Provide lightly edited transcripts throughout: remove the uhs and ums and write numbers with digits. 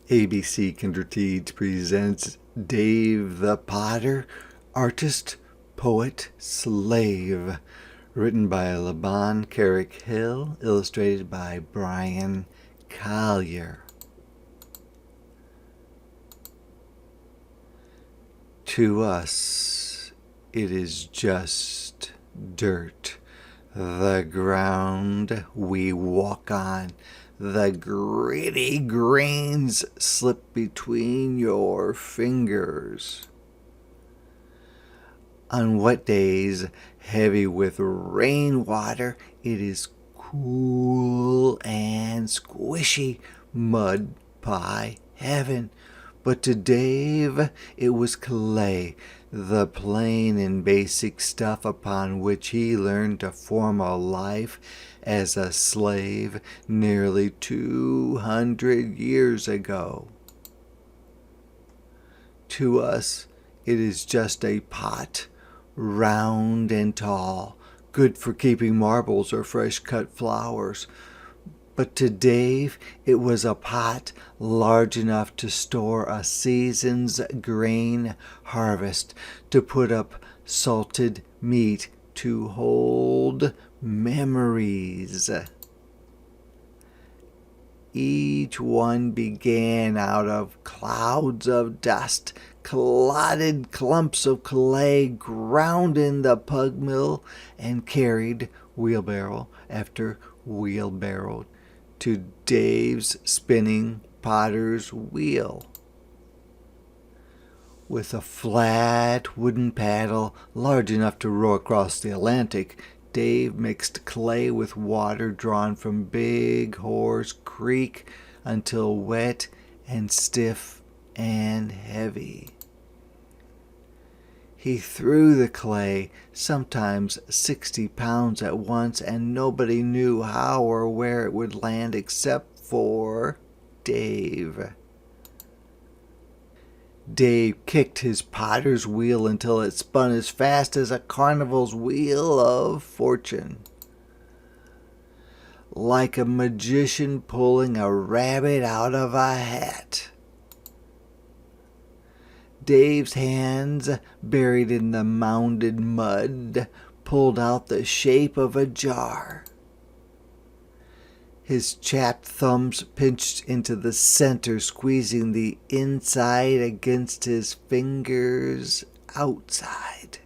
ABC Kinderteach presents Dave the Potter, Artist, Poet, Slave, written by Laban Carrick Hill, illustrated by Brian Collier. To us, it is just dirt, the ground we walk on. The gritty grains slip between your fingers. On wet days, heavy with rainwater, it is cool and squishy, mud pie heaven. But to Dave, it was clay, the plain and basic stuff upon which he learned to form a life as a slave nearly 200 years ago. To us, it is just a pot, round and tall, good for keeping marbles or fresh-cut flowers. But to Dave, it was a pot large enough to store a season's grain harvest, to put up salted meat, to hold memories. Each one began out of clouds of dust, clotted clumps of clay ground in the pug mill and carried wheelbarrow after wheelbarrow to Dave's spinning potter's wheel. With a flat wooden paddle large enough to row across the Atlantic, Dave mixed clay with water drawn from Big Horse Creek until wet and stiff and heavy. He threw the clay, sometimes 60 pounds at once, and nobody knew how or where it would land except for Dave. Dave kicked his potter's wheel until it spun as fast as a carnival's wheel of fortune. Like a magician pulling a rabbit out of a hat. Dave's hands, buried in the mounded mud, pulled out the shape of a jar. His chapped thumbs pinched into the center, squeezing the inside against his fingers outside.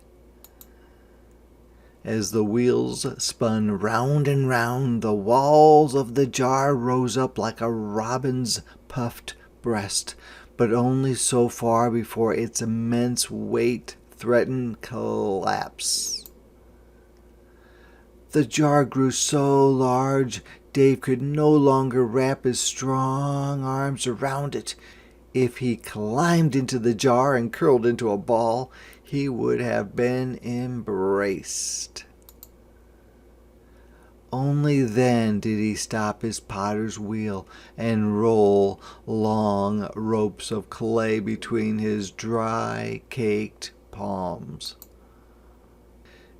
As the wheels spun round and round, the walls of the jar rose up like a robin's puffed breast, but only so far before its immense weight threatened collapse. The jar grew so large, Dave could no longer wrap his strong arms around it. If he climbed into the jar and curled into a ball, he would have been embraced. Only then did he stop his potter's wheel and roll long ropes of clay between his dry, caked palms.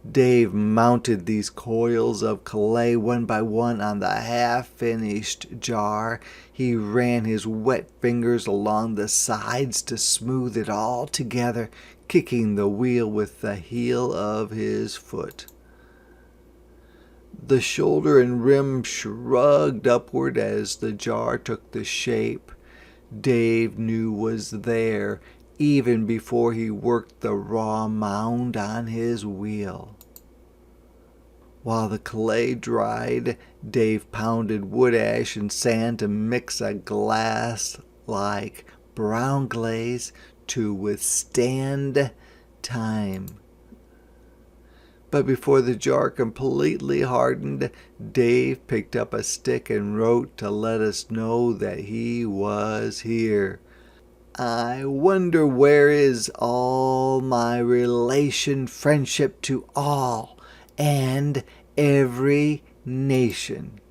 Dave mounted these coils of clay one by one on the half-finished jar. He ran his wet fingers along the sides to smooth it all together, kicking the wheel with the heel of his foot. The shoulder and rim shrugged upward as the jar took the shape Dave knew was there, even before he worked the raw mound on his wheel. While the clay dried, Dave pounded wood ash and sand to mix a glass-like brown glaze to withstand time. But before the jar completely hardened, Dave picked up a stick and wrote to let us know that he was here. I wonder where is all my relation friendship to all and every nation.